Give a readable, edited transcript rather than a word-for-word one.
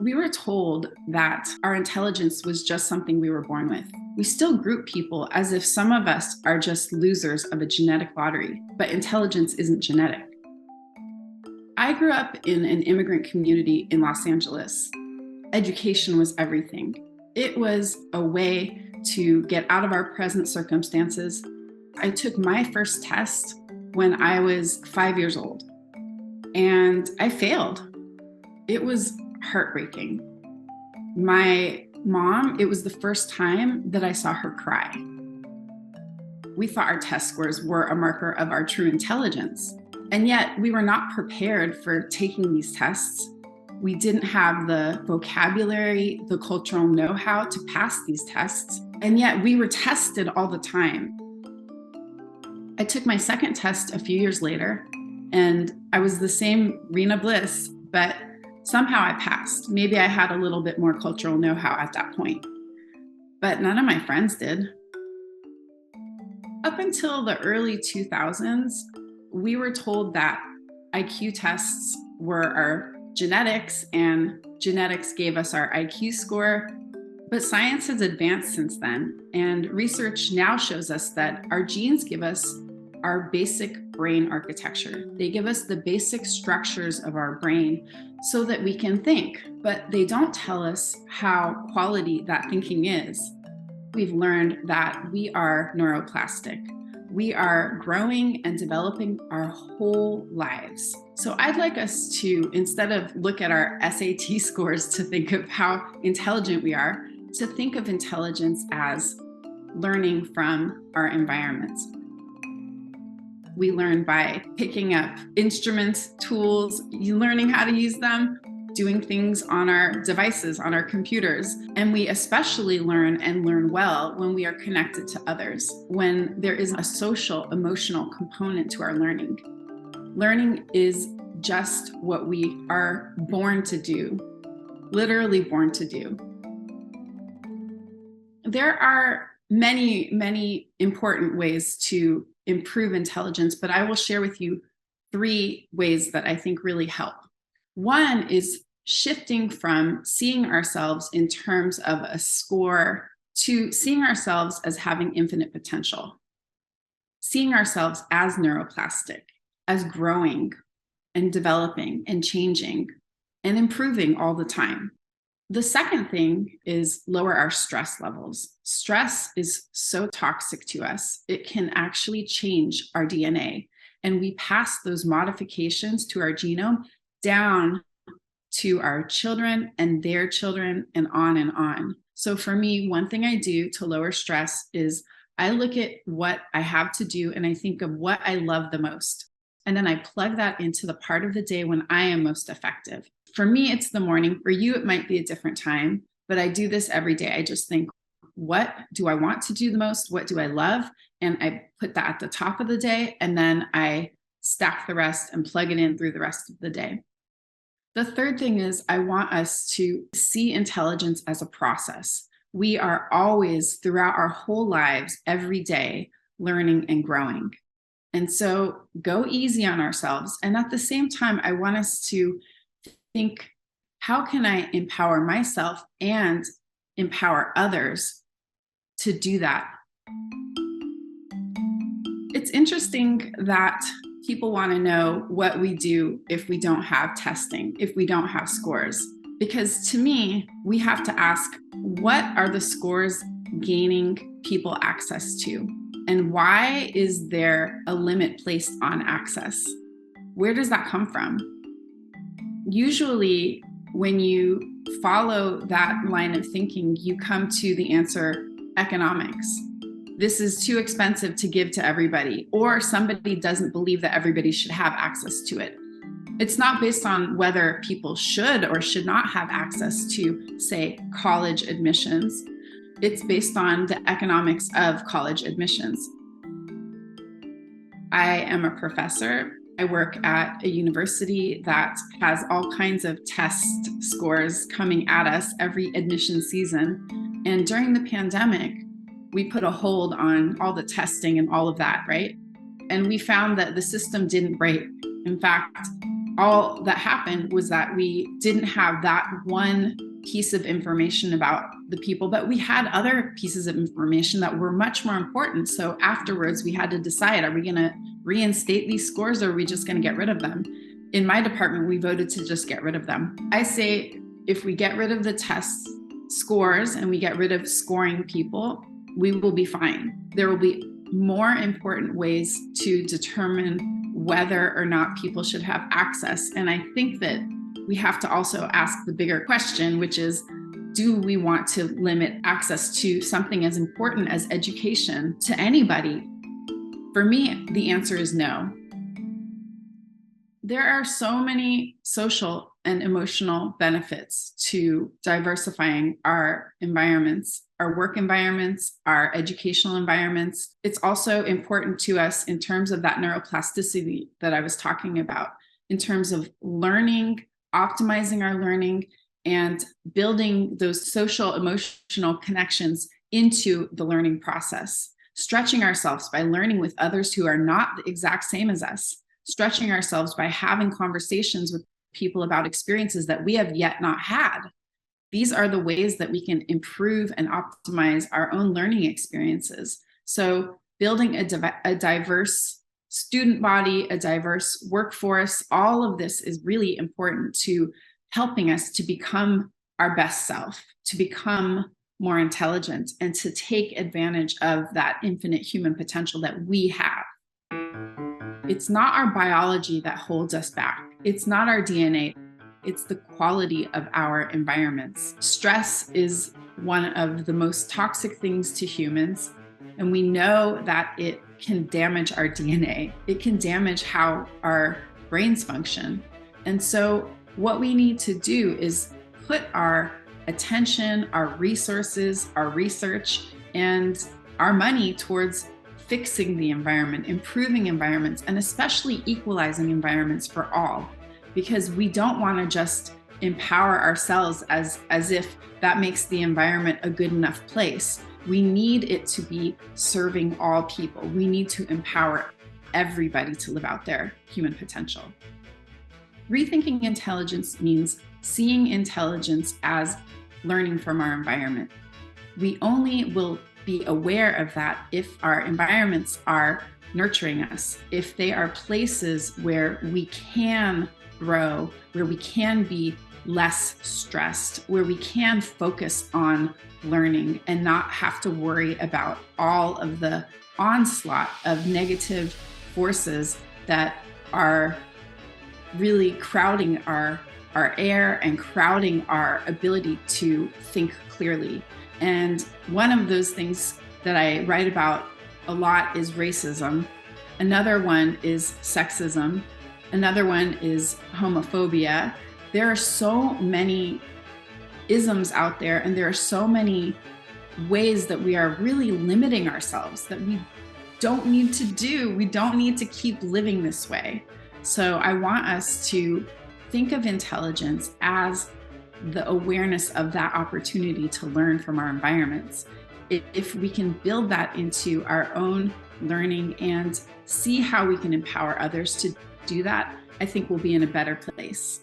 We were told that our intelligence was just something we were born with. We still group people as if some of us are just losers of a genetic lottery, but intelligence isn't genetic. I grew up in an immigrant community in Los Angeles. Education was everything. It was a way to get out of our present circumstances. I took my first test when I was 5 years old, and I failed. It was heartbreaking. My mom, it was the first time that I saw her cry. We thought our test scores were a marker of our true intelligence, and yet we were not prepared for taking these tests. We didn't have the vocabulary, the cultural know-how to pass these tests, and yet we were tested all the time. I took my second test a few years later, and I was the same Rina Bliss, but somehow I passed. Maybe I had a little bit more cultural know-how at that point, but none of my friends did. Up until the early 2000s, we were told that IQ tests were our genetics, and genetics gave us our IQ score. But science has advanced since then, and research now shows us that our genes give us our basic brain architecture. They give us the basic structures of our brain so that we can think, but they don't tell us how quality that thinking is. We've learned that we are neuroplastic. We are growing and developing our whole lives. So I'd like us to, instead of look at our SAT scores to think of how intelligent we are, to think of intelligence as learning from our environments. We learn by picking up instruments, tools, learning how to use them, doing things on our devices, on our computers. And we especially learn and learn well when we are connected to others, when there is a social, emotional component to our learning. Learning is just what we are born to do, literally born to do. There are many, many important ways to improve intelligence, but I will share with you 3 ways that I think really help. One is shifting from seeing ourselves in terms of a score to seeing ourselves as having infinite potential, seeing ourselves as neuroplastic, as growing and developing and changing and improving all the time. The second thing is lower our stress levels. Stress is so toxic to us. It can actually change our DNA, and we pass those modifications to our genome down to our children and their children and on and on. So for me, one thing I do to lower stress is I look at what I have to do and I think of what I love the most. And then I plug that into the part of the day when I am most effective. For me, it's the morning. For you, it might be a different time, but I do this every day. I just think, what do I want to do the most? What do I love? And I put that at the top of the day, and then I stack the rest and plug it in through the rest of the day. The third thing is I want us to see intelligence as a process. We are always, throughout our whole lives, every day, learning and growing. And so go easy on ourselves. And at the same time, I want us to think, how can I empower myself and empower others to do that? It's interesting that people want to know what we do if we don't have testing, if we don't have scores. Because to me, we have to ask, what are the scores gaining people access to? And why is there a limit placed on access? Where does that come from? Usually, when you follow that line of thinking, you come to the answer, economics. This is too expensive to give to everybody, or somebody doesn't believe that everybody should have access to it. It's not based on whether people should or should not have access to, say, college admissions. It's based on the economics of college admissions. I am a professor. I work at a university that has all kinds of test scores coming at us every admission season. And during the pandemic, we put a hold on all the testing and all of that, right? And we found that the system didn't break. In fact, all that happened was that we didn't have that one piece of information about the people, but we had other pieces of information that were much more important. So afterwards, we had to decide, are we going to reinstate these scores, or are we just going to get rid of them? In my department, we voted to just get rid of them. I say if we get rid of the test scores and we get rid of scoring people, we will be fine. There will be more important ways to determine whether or not people should have access. And I think that we have to also ask the bigger question, which is, do we want to limit access to something as important as education to anybody? For me, the answer is no. There are so many social and emotional benefits to diversifying our environments, our work environments, our educational environments. It's also important to us in terms of that neuroplasticity that I was talking about, in terms of learning, optimizing our learning, and building those social emotional connections into the learning process, stretching ourselves by learning with others who are not the exact same as us, stretching ourselves by having conversations with people about experiences that we have yet not had. These are the ways that we can improve and optimize our own learning experiences. So building a diverse student body, a diverse workforce, all of this is really important to helping us to become our best self, to become more intelligent, and to take advantage of that infinite human potential that we have. It's not our biology that holds us back. It's not our DNA. It's the quality of our environments. Stress is one of the most toxic things to humans, and we know that it can damage our DNA. It can damage how our brains function. And so what we need to do is put our attention, our resources, our research, and our money towards fixing the environment, improving environments, and especially equalizing environments for all, because we don't want to just empower ourselves as if that makes the environment a good enough place. We need it to be serving all people. We need to empower everybody to live out their human potential. Rethinking intelligence means seeing intelligence as learning from our environment. We only will be aware of that if our environments are nurturing us, if they are places where we can grow, where we can be less stressed, where we can focus on learning and not have to worry about all of the onslaught of negative forces that are really crowding our air and crowding our ability to think clearly. And one of those things that I write about a lot is racism. Another one is sexism. Another one is homophobia. There are so many isms out there, and there are so many ways that we are really limiting ourselves that we don't need to do. We don't need to keep living this way. So I want us to think of intelligence as the awareness of that opportunity to learn from our environments. If we can build that into our own learning and see how we can empower others to do that, I think we'll be in a better place.